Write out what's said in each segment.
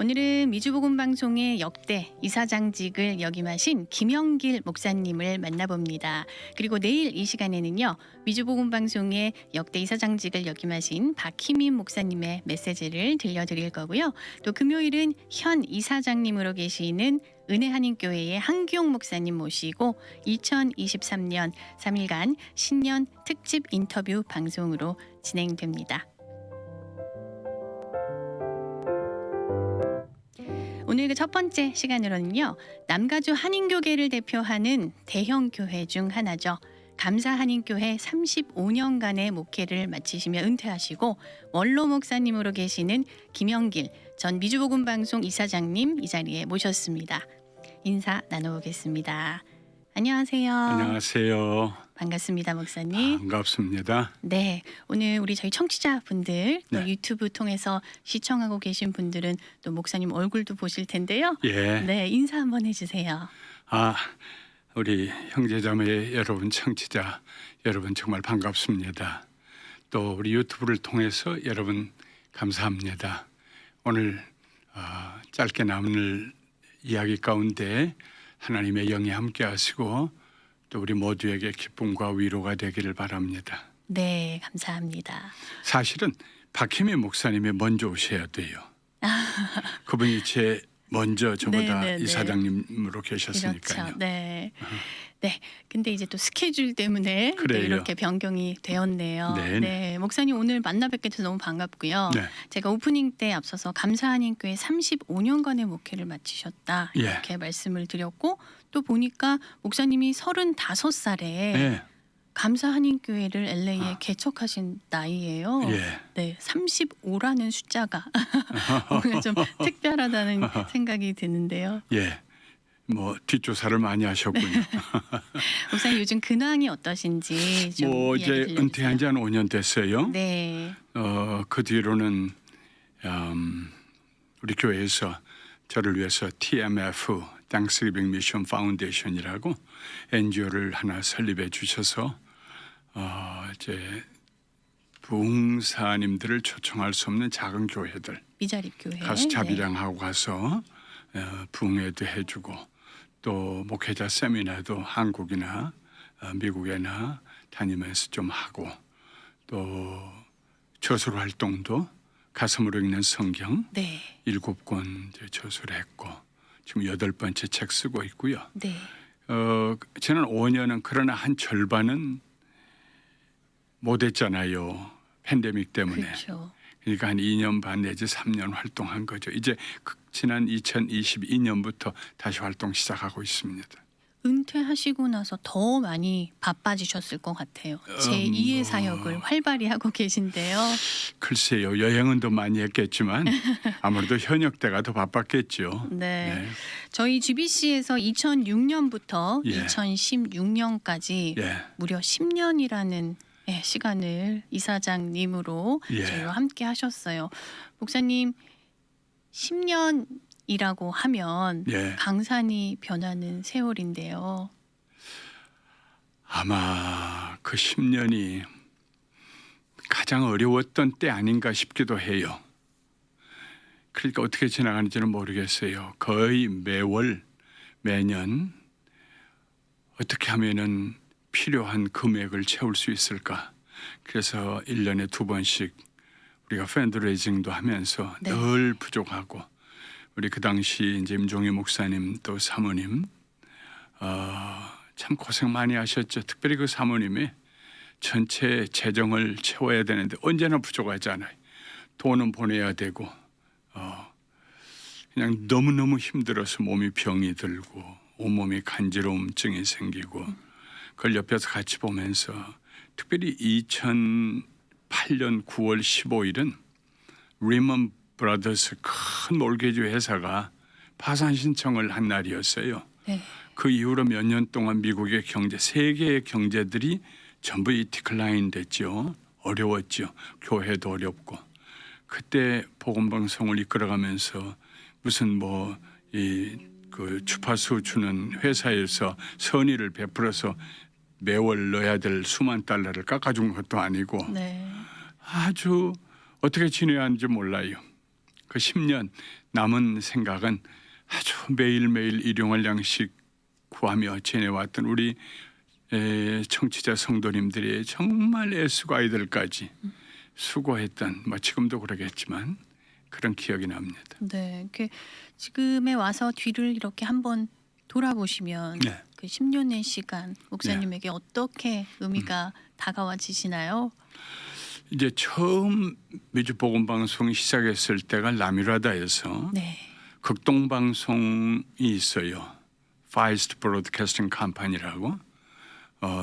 오늘은 미주복음방송의 역대 이사장직을 역임하신 김영길 목사님을 만나봅니다. 그리고 내일 이 시간에는요, 미주복음방송의 역대 이사장직을 역임하신 박희민 목사님의 메시지를 들려드릴 거고요. 또 금요일은 현 이사장님으로 계시는 은혜한인교회의 한기용 목사님 모시고 2023년 3일간 신년 특집 인터뷰 방송으로 진행됩니다. 오늘 그 첫 번째 시간으로는요, 남가주 한인교회를 대표하는 대형 교회 중 하나죠. 감사한인교회 35년간의 목회를 마치시며 은퇴하시고 원로 목사님으로 계시는 김영길 전 미주복음방송 이사장님 이 자리에 모셨습니다. 인사 나눠보겠습니다. 안녕하세요. 안녕하세요. 반갑습니다, 목사님. 반갑습니다. 네, 오늘 우리 저희 청취자분들 또 네. 유튜브 통해서 시청하고 계신 분들은 또 목사님 얼굴도 보실 텐데요. 예. 네, 인사 한번 해주세요. 우리 형제자매 여러분, 청취자 여러분 정말 반갑습니다. 또 우리 유튜브를 통해서 여러분 감사합니다. 오늘 짧게 남을 이야기 가운데 하나님의 영이 함께하시고 또 우리 모두에게 기쁨과 위로가 되기를 바랍니다. 네, 감사합니다. 사실은 박희민 목사님이 먼저 오셔야 돼요. 그분이 제일 먼저 저보다 네네네. 이사장님으로 계셨으니까요. 그렇죠. 네. 네. 근데 이제 또 스케줄 때문에 또 그래요. 이렇게 변경이 되었네요. 네네. 네. 목사님 오늘 만나 뵙게 돼서 너무 반갑고요. 네. 제가 오프닝 때 앞서서 감사한인교회 35년간의 목회를 마치셨다 예. 이렇게 말씀을 드렸고 또 보니까 목사님이 35살에 예. 감사한인교회를 LA에 개척하신 나이예요. 예. 네, 35라는 숫자가 뭔가 좀 특별하다는 생각이 드는데요. 예. 뭐 뒷조사를 많이 하셨군요. 목사님 요즘 근황이 어떠신지 좀 이야기 이제 들려주세요. 은퇴한 지 한 5년 됐어요. 네, 그 뒤로는 우리 교회에서 저를 위해서 TMF Thanksgiving Mission Foundation이라고 NGO를 하나 설립해 주셔서 이제 부흥사님들을 초청할 수 없는 작은 교회들 미자립 교회 가서 자비량하고 가서 부흥회도 해주고 또 목회자 세미나도 한국이나 미국에나 다니면서 좀 하고 또 저술 활동도 가슴으로 읽는 성경 네, 7권 저술을 했고 지금 8번째 책 쓰고 있고요. 네, 지난 5년은 그러나 한 절반은 못했잖아요. 팬데믹 때문에. 그렇죠. 그러니까 한 2년 반 내지 3년 활동한 거죠. 이제 지난 2022년부터 다시 활동 시작하고 있습니다. 은퇴하시고 나서 더 많이 바빠지셨을 것 같아요. 제2의 사역을 활발히 하고 계신데요. 글쎄요. 여행은 더 많이 했겠지만 아무래도 현역 때가 더 바빴겠죠. 네. 저희 GBC에서 2006년부터 예. 2016년까지 예. 무려 10년이라는 시간을 이사장님으로 예. 저희와 함께 하셨어요. 목사님 10년이라고 하면 예. 강산이 변하는 세월인데요. 아마 그 10년이 가장 어려웠던 때 아닌가 싶기도 해요. 그러니까 어떻게 지나가는지는 모르겠어요. 거의 매월 매년 어떻게 하면은 필요한 금액을 채울 수 있을까. 그래서 1년에 2번씩 우리가 팬드레이징도 하면서 네. 늘 부족하고 우리 그 당시 이제 임종희 목사님 또 사모님 참 고생 많이 하셨죠. 특별히 그 사모님이 전체 재정을 채워야 되는데 언제나 부족하잖아요. 돈은 보내야 되고 그냥 너무너무 힘들어서 몸이 병이 들고 온몸이 간지러움증이 생기고 그걸 옆에서 같이 보면서 특별히 2008년 9월 15일은 리먼 브라더스 큰 몰개지 회사가 파산 신청을 한 날이었어요. 네. 그 이후로 몇 년 동안 미국의 경제, 세계의 경제들이 전부 이 디클라인 됐죠. 어려웠죠. 교회도 어렵고. 그때 복음방송을 이끌어가면서 무슨 그 주파수 주는 회사에서 선의를 베풀어서 매월 넣어야 될 수만 달러를 깎아준 것도 아니고 네. 아주 어떻게 지내야 하는지 몰라요. 그 10년 남은 생각은 아주 매일매일 일용할 양식 구하며 지내왔던 우리 청취자 성도님들이 정말 애쓰고 아이들까지 수고했던 뭐 지금도 그러겠지만 그런 기억이 납니다. 네, 이렇게 지금에 와서 뒤를 이렇게 한번 돌아보시면 네. 그 10년의 시간 목사님에게 어떻게 의미가 다가와지시나요? 이제 처음 미주 복음 방송이 시작했을 때가 라미라다에서 네, 극동 방송이 있어요. Feist Broadcasting Company라고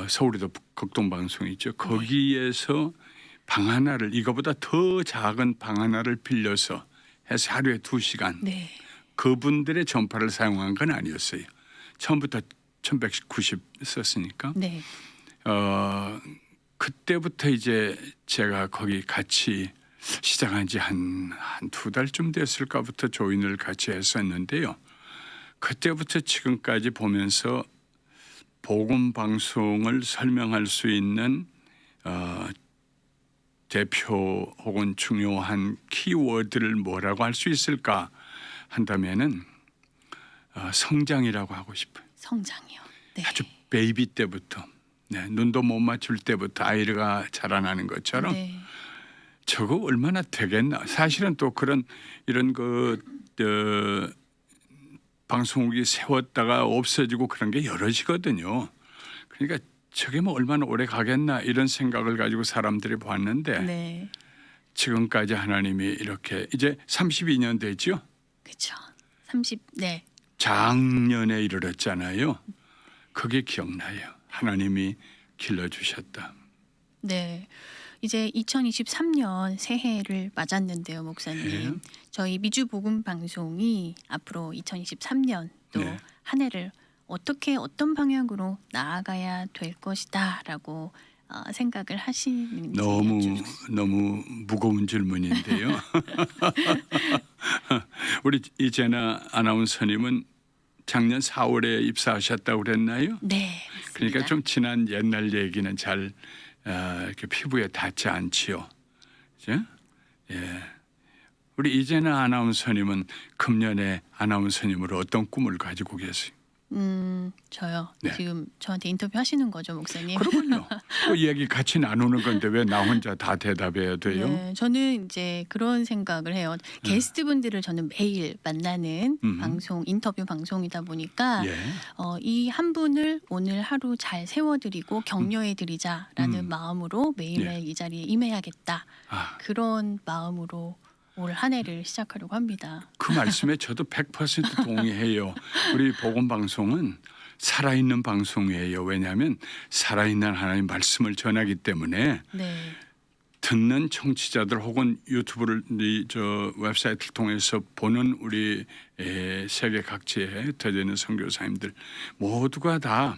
서울에도 극동 방송이 있죠. 거기에서 방 하나를 이거보다 더 작은 방 하나를 빌려서 해서 하루에 2시간 네, 그분들의 전파를 사용한 건 아니었어요. 처음부터 1190 썼으니까 네, 그때부터 이제 제가 거기 같이 시작한 지 한 2달쯤 됐을까부터 조인을 같이 했었는데요. 그때부터 지금까지 보면서 복음 방송을 설명할 수 있는 대표 혹은 중요한 키워드를 뭐라고 할 수 있을까 한다면은 성장이라고 하고 싶어요. 성장이요. 네, 아주 베이비 때부터 눈도 못 맞출 때부터 아이가 자라나는 것처럼 네, 저거 얼마나 되겠나. 사실은 또 그런 이런 방송국이 세웠다가 없어지고 그런 게 여럿이거든요. 그러니까 저게 뭐 얼마나 오래 가겠나 이런 생각을 가지고 사람들이 봤는데 네, 지금까지 하나님이 이렇게 이제 32년 되죠. 그렇죠. 30, 네, 작년에 이르렀잖아요. 그게 기억나요. 하나님이 길러주셨다. 네. 이제 2023년 새해를 맞았는데요, 목사님. 네. 저희 미주 복음 방송이 앞으로 2023년 또 네. 한 해를 어떻게 어떤 방향으로 나아가야 될 것이다라고 생각을 하시는지 너무 무거운 질문인데요. 우리 이제나 아나운서님은 작년 4월에 입사하셨다고 그랬나요? 네, 맞습니다. 그러니까 좀 지난 옛날 얘기는 잘 이렇게 피부에 닿지 않지요. 그죠? 예. 우리 이제나 아나운서님은 금년에 아나운서님으로 어떤 꿈을 가지고 계세요? 저요. 네. 지금 저한테 인터뷰 하시는 거죠, 목사님? 그러군요. 그 이야기 같이 나누는 건데 왜 나 혼자 다 대답해야 돼요? 네, 저는 이제 그런 생각을 해요. 게스트분들을 저는 매일 만나는 방송, 인터뷰 방송이다 보니까 예. 이 한 분을 오늘 하루 잘 세워드리고 격려해드리자라는 마음으로 매일매일 이 자리에 임해야겠다. 아, 그런 마음으로 올 한 해를 시작하려고 합니다. 그 말씀에 저도 100% 동의해요. 우리 복음 방송은 살아있는 방송이에요. 왜냐하면 살아있는 하나님 말씀을 전하기 때문에 네, 듣는 청취자들 혹은 유튜브를 저 웹사이트를 통해서 보는 우리 세계 각지에 흩어져 있는 선교사님들 모두가 다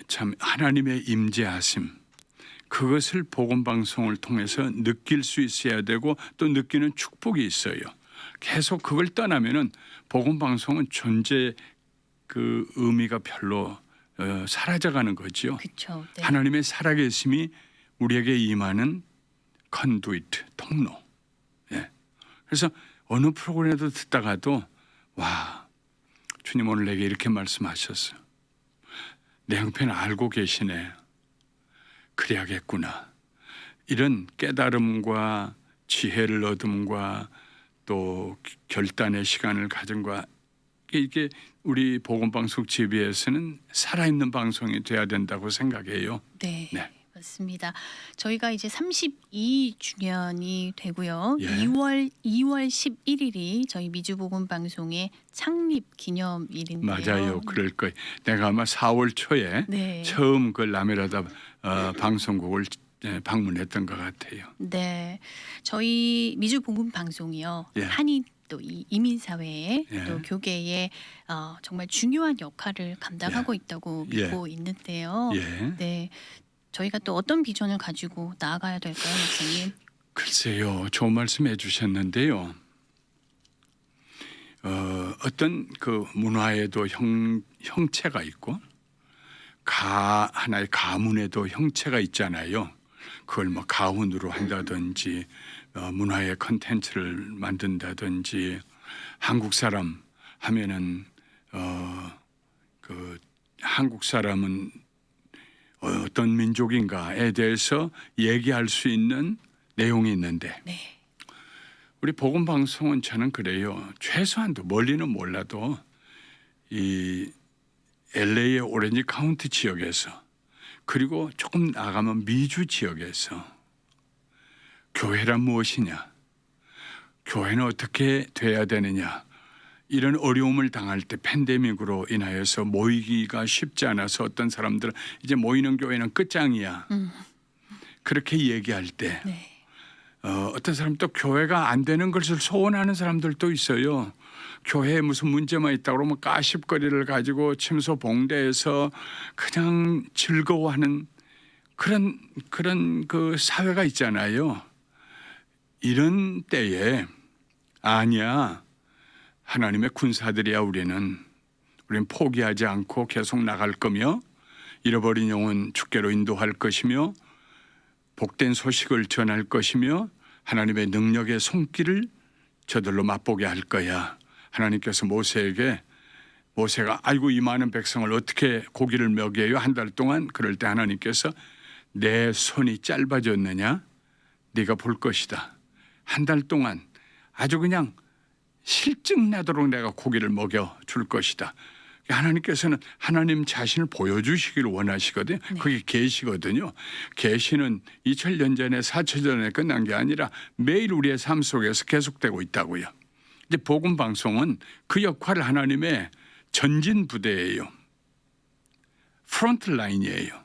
참 하나님의 임재하심 그것을 복음 방송을 통해서 느낄 수 있어야 되고 또 느끼는 축복이 있어요. 계속 그걸 떠나면은 복음 방송은 존재 그 의미가 별로 사라져가는 거지요. 그렇죠. 네. 하나님의 살아계심이 우리에게 임하는 컨두이트 통로. 예. 그래서 어느 프로그램에도 듣다가도 와 주님 오늘 내게 이렇게 말씀하셨어. 내 형편 알고 계시네. 그래야겠구나. 이런 깨달음과 지혜를 얻음과 또 결단의 시간을 가짐과 이게 우리 복음방송 GBS는 살아있는 방송이 돼야 된다고 생각해요. 네. 네. 맞습니다. 저희가 이제 32주년이 되고요. 예. 2월 11일이 저희 미주복음 방송의 창립 기념일인데요. 맞아요. 그럴 거예요. 내가 아마 4월 초에 네. 처음 그 라메라다 방송국을 방문했던 것 같아요. 네. 저희 미주복음 방송이요. 예. 한인 또 이 이민 사회에 예. 또 교계에 정말 중요한 역할을 감당하고 있다고 예. 믿고 있는데요. 예. 네. 저희가 또 어떤 비전을 가지고 나아가야 될까요, 목사님? 글쎄요. 좋은 말씀해 주셨는데요. 어떤 그 문화에도 형체가 있고 하나의 가문에도 형체가 있잖아요. 그걸 뭐 가훈으로 한다든지 문화의 컨텐츠를 만든다든지 한국 사람 하면은 그 한국 사람은 어떤 민족인가에 대해서 얘기할 수 있는 내용이 있는데 네. 우리 복음 방송은 저는 그래요. 최소한도 멀리는 몰라도 이 LA의 오렌지 카운티 지역에서 그리고 조금 나가면 미주 지역에서 교회란 무엇이냐, 교회는 어떻게 돼야 되느냐, 이런 어려움을 당할 때 팬데믹으로 인하여서 모이기가 쉽지 않아서 어떤 사람들은 이제 모이는 교회는 끝장이야. 그렇게 얘기할 때 네. 어떤 사람 또 교회가 안 되는 것을 소원하는 사람들도 있어요. 교회에 무슨 문제만 있다 그러면 가십거리를 가지고 침소 봉대해서 그냥 즐거워하는 그런 그 사회가 있잖아요. 이런 때에 아니야. 하나님의 군사들이야 우리는 포기하지 않고 계속 나갈 거며 잃어버린 영혼 주께로 인도할 것이며 복된 소식을 전할 것이며 하나님의 능력의 손길을 저들로 맛보게 할 거야. 하나님께서 모세가 아이고 이 많은 백성을 어떻게 고기를 먹여요? 한 달 동안. 그럴 때 하나님께서 내 손이 짧아졌느냐? 네가 볼 것이다. 한 달 동안 아주 그냥 실증나도록 내가 고기를 먹여 줄 것이다. 하나님께서는 하나님 자신을 보여주시기를 원하시거든요. 그게 계시거든요. 계시는 2000년 전에 4000년 전에 끝난 게 아니라 매일 우리의 삶 속에서 계속되고 있다고요. 이제 복음 방송은 그 역할을 하나님의 전진 부대예요. 프론트 라인이에요.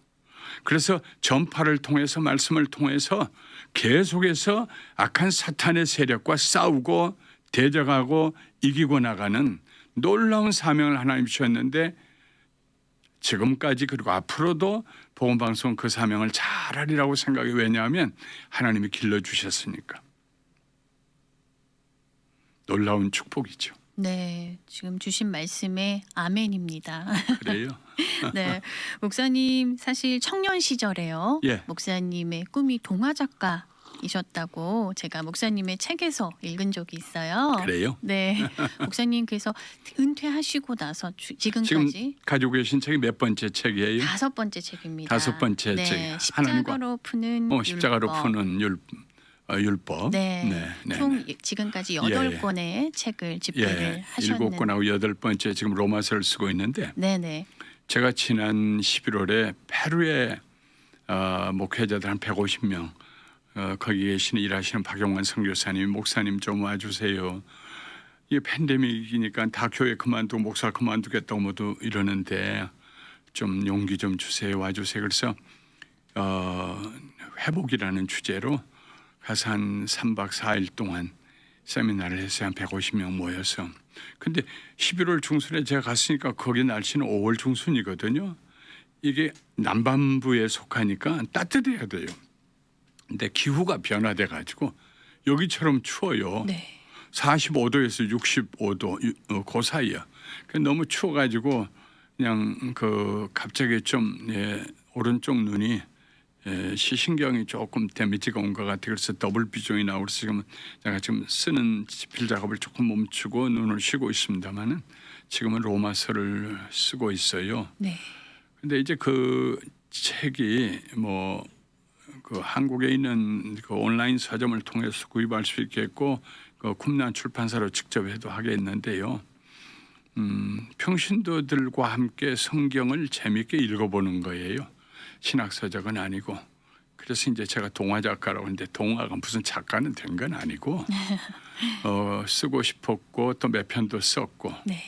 그래서 전파를 통해서 말씀을 통해서 계속해서 악한 사탄의 세력과 싸우고 대적하고 이기고 나가는 놀라운 사명을 하나님 주셨는데 지금까지 그리고 앞으로도 복음방송 그 사명을 잘하리라고 생각해. 왜냐하면 하나님이 길러주셨으니까. 놀라운 축복이죠. 네, 지금 주신 말씀에 아멘입니다. 그래요? 네, 목사님 사실 청년 시절에요. 예. 목사님의 꿈이 동화 작가이셨다고 제가 목사님의 책에서 읽은 적이 있어요. 그래요? 네, 목사님 그래서 은퇴하시고 나서 지금 지금까지 가지고 계신 책이 몇 번째 책이에요? 5번째 책입니다. 5번째 네, 책. 십자가로 푸는 십자가로 율법. 푸는 율법. 네, 총 지금까지 8권의 예. 책을 집필을 하셨는데 7권하고 8번째 지금 로마서를 쓰고 있는데 네네. 제가 지난 11월에 페루에 목회자들 한 150명 거기 계시는 일하시는 박용환 선교사님, 목사님 좀 와주세요. 이게 팬데믹이니까 다 교회 그만두고 목사 그만두겠다고 모두 이러는데 좀 용기 좀 주세요, 와주세요. 그래서 회복이라는 주제로 가서 한 3박 4일 동안 세미나를 해서 한 150명 모여서. 근데 11월 중순에 제가 갔으니까 거기 날씨는 5월 중순이거든요. 이게 남반부에 속하니까 따뜻해야 돼요. 근데 기후가 변화돼 가지고 여기처럼 추워요. 네. 45도에서 65도 그 사이야. 너무 추워가지고 그냥 갑자기 좀 오른쪽 눈이 시신경이 조금 데미지가 온 것 같아요. 그래서 더블 비종이 나오고 지금 제가 지금 쓰는 집필 작업을 조금 멈추고 눈을 쉬고 있습니다만은 지금은 로마서를 쓰고 있어요. 네. 근데 이제 그 책이 그 한국에 있는 그 온라인 서점을 통해서 구입할 수 있겠고 그 쿰란 출판사로 직접 해도 하겠는데요. 평신도들과 함께 성경을 재미있게 읽어보는 거예요. 신학 서적은 아니고. 그래서 이제 제가 동화 작가라고 하는데 동화가 무슨 작가는 된 건 아니고 쓰고 싶었고 또 몇 편도 썼고 네.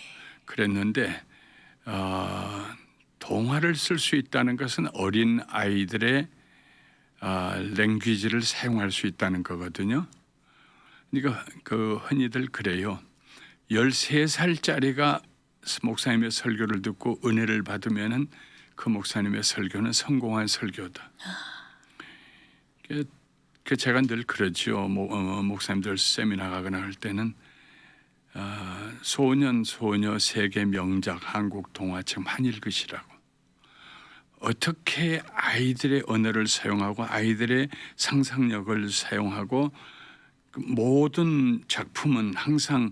그랬는데 동화를 쓸 수 있다는 것은 어린 아이들의 랭귀지를 사용할 수 있다는 거거든요. 그러니까 흔히들 그래요. 13살짜리가 목사님의 설교를 듣고 은혜를 받으면은 그 목사님의 설교는 성공한 설교다. 제가 늘 그러죠. 목사님들 세미나 가거나 할 때는 소년 소녀 세계 명작 한국 동화책 많이 읽으시라고. 어떻게 아이들의 언어를 사용하고 아이들의 상상력을 사용하고 그 모든 작품은 항상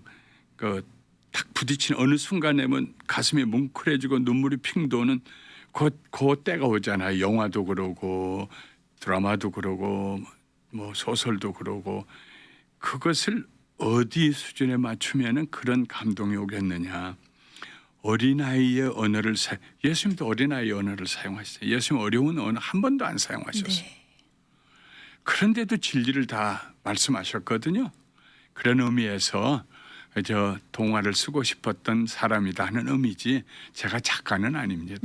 딱 부딪힌 어느 순간에면 가슴이 뭉클해지고 눈물이 핑 도는 그 때가 오잖아요. 영화도 그러고 드라마도 그러고 뭐 소설도 그러고 그것을 어디 수준에 맞추면은 그런 감동이 오겠느냐. 어린아이의 언어를 예수님도 어린아이의 언어를 사용하셨어요. 예수님 어려운 언어 한 번도 안 사용하셨어요. 네. 그런데도 진리를 다 말씀하셨거든요. 그런 의미에서 저 동화를 쓰고 싶었던 사람이다 하는 의미지 제가 작가는 아닙니다.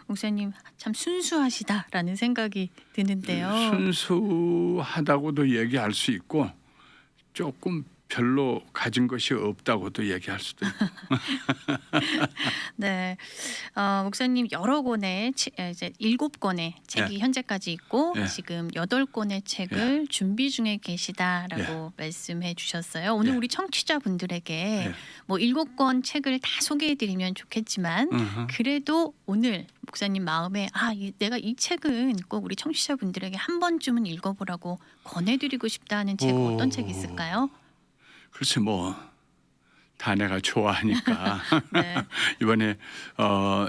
목사님 참 순수하시다라는 생각이 드는데요. 순수하다고도 얘기할 수 있고 조금 별로 가진 것이 없다고도 얘기할 수도 있고. 네, 목사님 여러 권의 이제 7권의 책이 현재까지 있고 예. 지금 8권의 책을 준비 중에 계시다라고 말씀해 주셨어요. 오늘 예. 우리 청취자분들에게 예. 뭐 7권 책을 다 소개해드리면 좋겠지만 그래도 오늘 목사님 마음에 내가 이 책은 꼭 우리 청취자분들에게 한 번쯤은 읽어보라고 권해드리고 싶다 하는 책 어떤 책이 있을까요? 글쎄 다 내가 좋아하니까 네. 이번에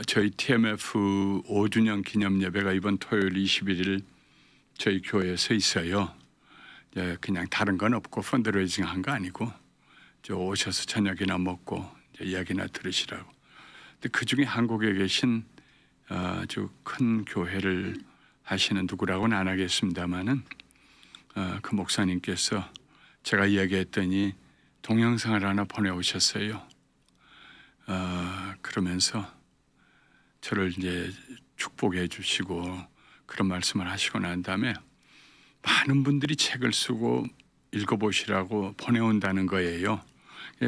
저희 TMF 5주년 기념 예배가 이번 토요일 21일 저희 교회에서 있어요. 그냥 다른 건 없고 펀드레이징 한 거 아니고 저 오셔서 저녁이나 먹고 이야기나 들으시라고. 근데 그 중에 한국에 계신 아주 큰 교회를 하시는 누구라고는 안 하겠습니다만은 그 목사님께서 제가 이야기했더니 동영상을 하나 보내오셨어요. 그러면서 저를 이제 축복해 주시고 그런 말씀을 하시고 난 다음에 많은 분들이 책을 쓰고 읽어보시라고 보내온다는 거예요.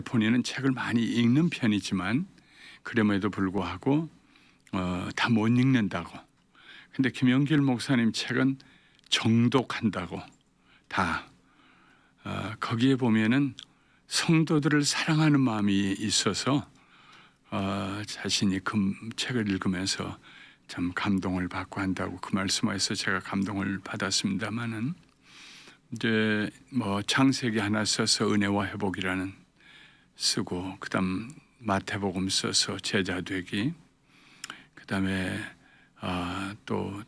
본인은 책을 많이 읽는 편이지만 그럼에도 불구하고 다 못 읽는다고. 근데 김영길 목사님 책은 정독한다고 다 거기에 보면은 성도들을 사랑하는 마음이 있어서 자신이 그 책을 읽으면서 참 감동을 받고 한다고 그 말씀에서 제가 감동을 받았습니다만은 이제 뭐 창세기 하나 써서 은혜와 회복이라는 쓰고 그다음 마태복음 써서 제자 되기 그다음에 또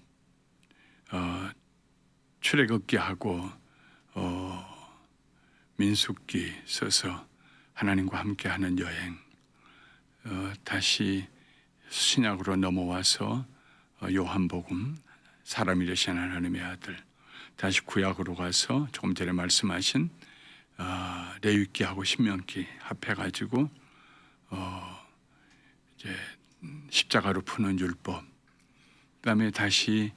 출애굽기 하고 민수기 써서 하나님과 함께하는 여행 다시 신약으로 넘어와서 요한복음 사람이 되신 하나님의 아들 다시 구약으로 가서 조금 전에 말씀하신 레위기하고 신명기 합해가지고 이제 십자가로 푸는 율법 그다음에 다시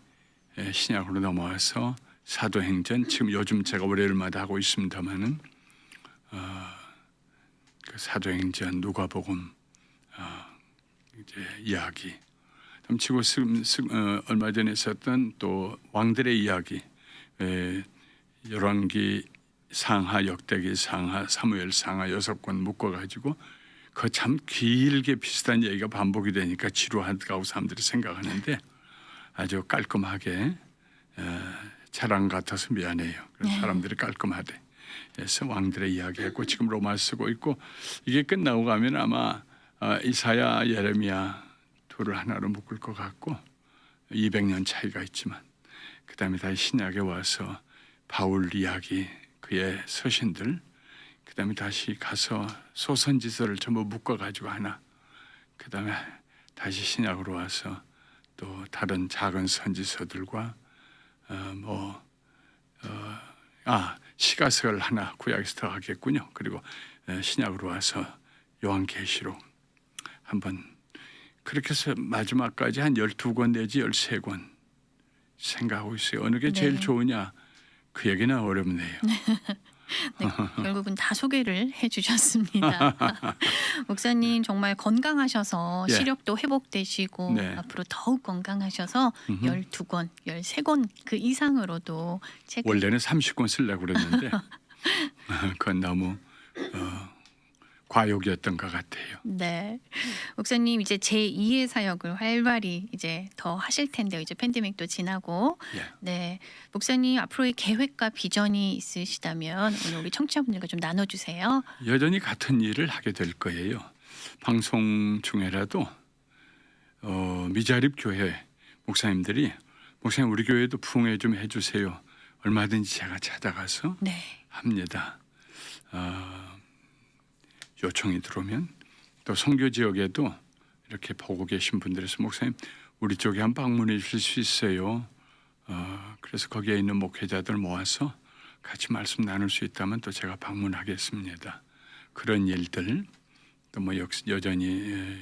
신약으로 넘어와서 사도행전 지금 요즘 제가 월요일마다 하고 있습니다만은 그 사도행전 누가복음 이제 이야기 지금 얼마 전에 썼던 또 왕들의 이야기 열왕기 상하 역대기 상하 사무엘 상하 6권 묶어가지고 그 참 길게 비슷한 얘기가 반복이 되니까 지루하다고 사람들이 생각하는데 아주 깔끔하게 자랑 같아서 미안해요. 사람들이 깔끔하대. 그래서 왕들의 이야기했고 지금 로마 쓰고 있고 이게 끝나고 가면 아마 이사야 예레미야 둘을 하나로 묶을 것 같고 200년 차이가 있지만 그다음에 다시 신약에 와서 바울 이야기 그의 서신들 그다음에 다시 가서 소선지서를 전부 묶어가지고 하나 그다음에 다시 신약으로 와서 또 다른 작은 선지서들과 시가설 하나 구약에서 더 하겠군요. 그리고 신약으로 와서 요한계시록 한번 그렇게 해서 마지막까지 한 12권 내지 13권 생각하고 있어요. 어느 게 제일 좋으냐 그 얘기는 어렵네요. 네, 결국은 다 소개를 해주셨습니다. 목사님 정말 건강하셔서 시력도 회복되시고 앞으로 더욱 건강하셔서 12권, 13권 그 이상으로도 원래는 30권 쓰려고 그랬는데 그건 너무 과욕이었던 것 같아요. 네. 목사님 이제 제2의 사역을 활발히 이제 더 하실 텐데요. 이제 팬데믹도 지나고. 예. 네. 목사님 앞으로의 계획과 비전이 있으시다면 오늘 우리 청취자분들과 좀 나눠 주세요. 여전히 같은 일을 하게 될 거예요. 방송 중에라도 미자립 교회 목사님들이 목사님 우리 교회도 부흥회 좀 해주세요. 얼마든지 제가 찾아가서 네. 합니다. 요청이 들어오면 또 선교 지역에도 이렇게 보고 계신 분들에서 목사님 우리 쪽에 한 방문해 주실 수 있어요. 그래서 거기에 있는 목회자들 모아서 같이 말씀 나눌 수 있다면 또 제가 방문하겠습니다. 그런 일들 또 뭐 여전히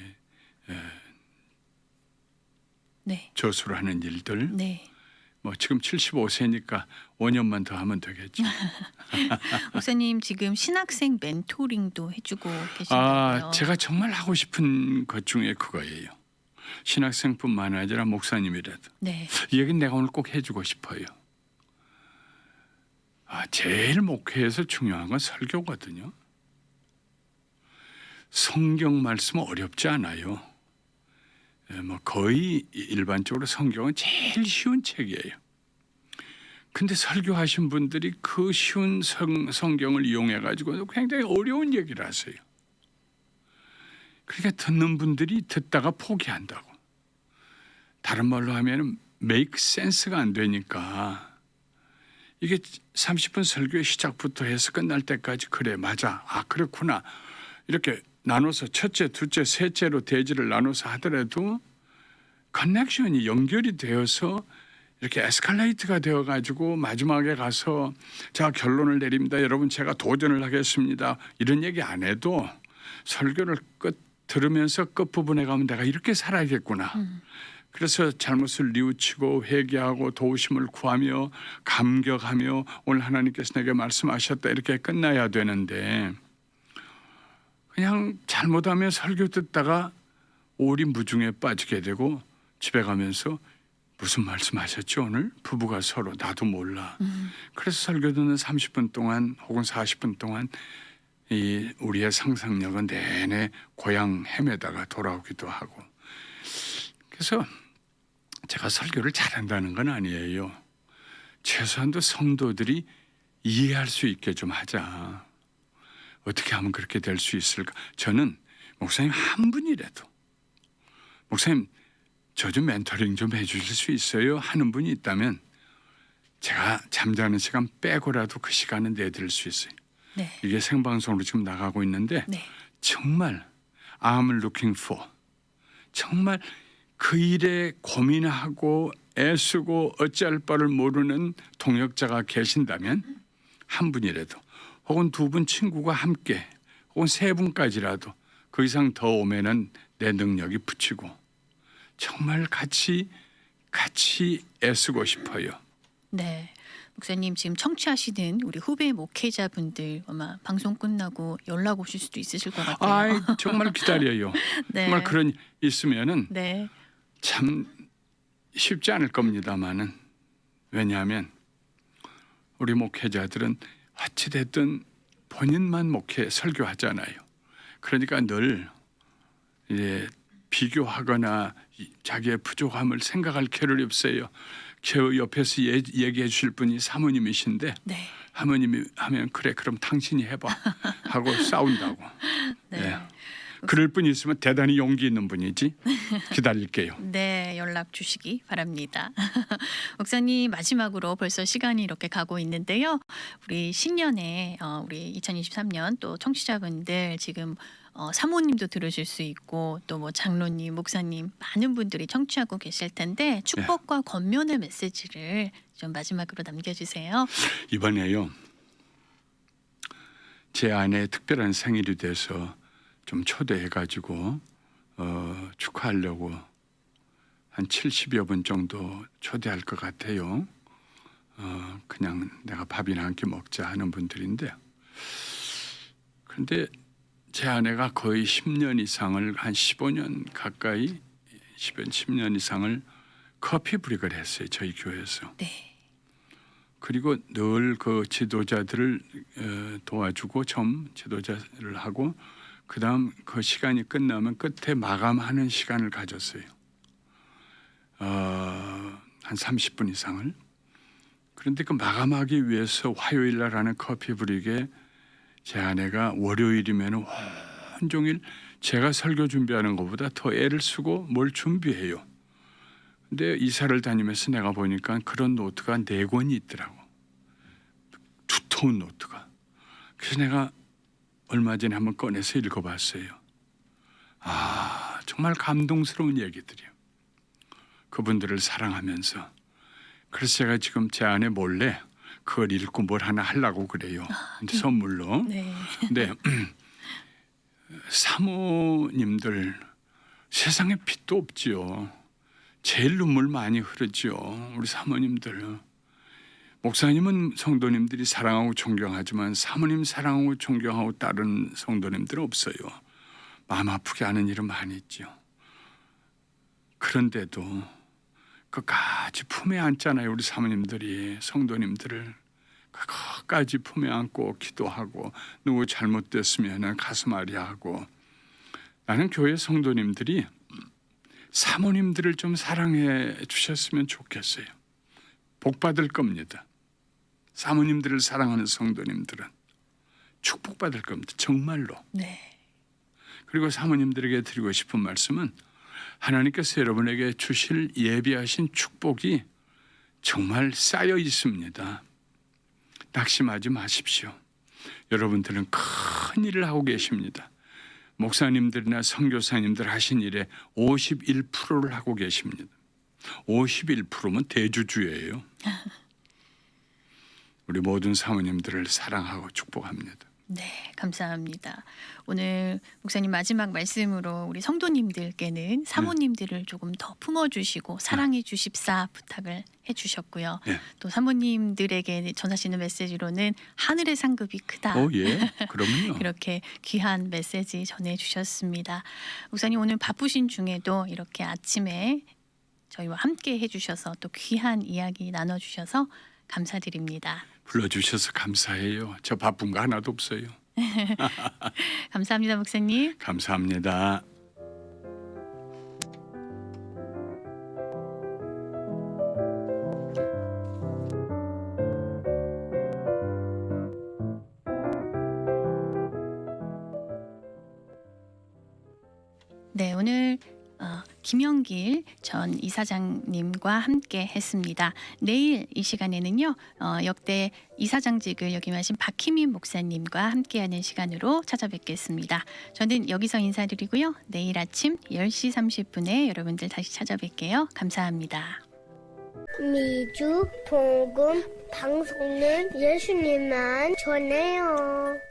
네. 저수를 하는 일들 네. 뭐 지금 75세니까 5년만 더 하면 되겠죠. 목사님 지금 신학생 멘토링도 해주고 계신다고요. 제가 정말 하고 싶은 것 중에 그거예요. 신학생뿐만 아니라 목사님이라도 네. 이 얘기는 내가 오늘 꼭 해주고 싶어요. 제일 목회에서 중요한 건 설교거든요. 성경 말씀은 어렵지 않아요. 뭐 거의 일반적으로 성경은 제일 쉬운 책이에요. 근데 설교하신 분들이 그 쉬운 성경을 이용해 가지고 굉장히 어려운 얘기를 하세요. 그러니까 듣는 분들이 듣다가 포기한다고. 다른 말로 하면 make sense가 안 되니까 이게 30분 설교의 시작부터 해서 끝날 때까지 그래 맞아 그렇구나 이렇게 나눠서 첫째, 둘째, 셋째로 대지를 나눠서 하더라도 커넥션이 연결이 되어서 이렇게 에스컬레이트가 되어가지고 마지막에 가서 자 결론을 내립니다. 여러분 제가 도전을 하겠습니다. 이런 얘기 안 해도 설교를 들으면서 끝부분에 가면 내가 이렇게 살아야겠구나. 그래서 잘못을 뉘우치고 회개하고 도우심을 구하며 감격하며 오늘 하나님께서 내게 말씀하셨다 이렇게 끝나야 되는데 그냥 잘못하면 설교 듣다가 오리무중에 빠지게 되고 집에 가면서 무슨 말씀하셨죠 오늘? 부부가 서로 나도 몰라. 그래서 설교 듣는 30분 동안 혹은 40분 동안 이 우리의 상상력은 내내 고향 헤매다가 돌아오기도 하고. 그래서 제가 설교를 잘한다는 건 아니에요. 최소한도 성도들이 이해할 수 있게 좀 하자. 어떻게 하면 그렇게 될 수 있을까? 저는 목사님 한 분이라도 목사님 저 좀 멘토링 좀 해주실 수 있어요? 하는 분이 있다면 제가 잠자는 시간 빼고라도 그 시간은 내드릴 수 있어요. 네. 이게 생방송으로 지금 나가고 있는데 네. 정말 I'm looking for 정말 그 일에 고민하고 애쓰고 어찌할 바를 모르는 동역자가 계신다면 한 분이라도 혹은 두 분 친구가 함께 혹은 세 분까지라도 그 이상 더 오면은 내 능력이 붙이고 정말 같이 애쓰고 싶어요. 네. 목사님 지금 청취하시는 우리 후배 목회자분들 아마 방송 끝나고 연락 오실 수도 있으실 것 같아요. 정말 기다려요. 네. 정말 그런 있으면은 네. 참 쉽지 않을 겁니다만은 왜냐하면 우리 목회자들은 어찌됐든 본인만 목회 설교하잖아요. 그러니까 늘 이제 비교하거나 자기의 부족함을 생각할 겨를이 없어요. 저 옆에서 얘기해 주실 분이 사모님이신데 네. 사모님이 하면 그래 그럼 당신이 해봐 하고 싸운다고. 네. 네. 그럴 분이 있으면 대단히 용기 있는 분이지. 기다릴게요. 네, 연락 주시기 바랍니다. 목사님 마지막으로 벌써 시간이 이렇게 가고 있는데요. 우리 신년에 우리 2023년 또 청취자분들 지금 사모님도 들으실 수 있고 또 뭐 장로님, 목사님 많은 분들이 청취하고 계실 텐데 축복과 권면의 메시지를 좀 마지막으로 남겨주세요. 이번에요. 제 아내의 특별한 생일이 돼서 좀 초대해가지고 축하하려고 한 70여 분 정도 초대할 것 같아요. 그냥 내가 밥이나 한 끼 먹자 하는 분들인데 그런데 제 아내가 거의 10년 이상을 한 15년 가까이 10년 이상을 커피 브릭을 했어요. 저희 교회에서. 네. 그리고 늘 그 지도자들을 도와주고 좀 지도자를 하고 그다음 그 시간이 끝나면 끝에 마감하는 시간을 가졌어요. 한 30분 이상을. 그런데 그 마감하기 위해서 화요일 날 하는 커피 브릭에 제 아내가 월요일이면 온종일 제가 설교 준비하는 것보다 더 애를 쓰고 뭘 준비해요. 근데 이사를 다니면서 내가 보니까 그런 노트가 4권이 있더라고. 두터운 노트가. 그래서 내가 얼마 전에 한번 꺼내서 읽어봤어요. 아, 정말 감동스러운 얘기들이요. 그분들을 사랑하면서. 그래서 제가 지금 제 아내 몰래 그걸 읽고 뭘 하나 하려고 그래요. 선물로. 네. 근데 사모님들 세상에 빛도 없지요. 제일 눈물 많이 흐르지요. 우리 사모님들. 목사님은 성도님들이 사랑하고 존경하지만 사모님 사랑하고 존경하고 다른 성도님들은 없어요. 마음 아프게 하는 일은 많이 있죠. 그런데도 끝까지 품에 안잖아요. 우리 사모님들이 성도님들을 끝까지 품에 안고 기도하고 누구 잘못됐으면 가슴 아리하고. 나는 교회 성도님들이 사모님들을 좀 사랑해 주셨으면 좋겠어요. 복 받을 겁니다. 사모님들을 사랑하는 성도님들은 축복받을 겁니다. 정말로. 네. 그리고 사모님들에게 드리고 싶은 말씀은 하나님께서 여러분에게 주실 예비하신 축복이 정말 쌓여 있습니다. 낙심하지 마십시오. 여러분들은 큰 일을 하고 계십니다. 목사님들이나 선교사님들 하신 일의 51%를 하고 계십니다. 51%면 대주주예요. 우리 모든 사모님들을 사랑하고 축복합니다. 네, 감사합니다. 오늘 목사님 마지막 말씀으로 우리 성도님들께는 사모님들을 조금 더 품어주시고 사랑해 주십사 부탁을 해주셨고요. 네. 또 사모님들에게 전하시는 메시지로는 하늘의 상급이 크다. 예, 그럼요. 이렇게 귀한 메시지 전해주셨습니다. 목사님 오늘 바쁘신 중에도 이렇게 아침에 저희와 함께 해주셔서 또 귀한 이야기 나눠주셔서 감사드립니다. 불러주셔서 감사해요. 저 바쁜 거 하나도 없어요. 감사합니다, 목사님. 감사합니다. 네, 오늘 김영길 전 이사장님과 함께 했습니다. 내일 이 시간에는요, 역대 이사장직을 역임하신 박희민 목사님과 함께하는 시간으로 찾아뵙겠습니다. 저는 여기서 인사드리고요. 내일 아침 10시 30분에 여러분들 다시 찾아뵐게요. 감사합니다. 미주 복음 방송은 예수님만 전해요.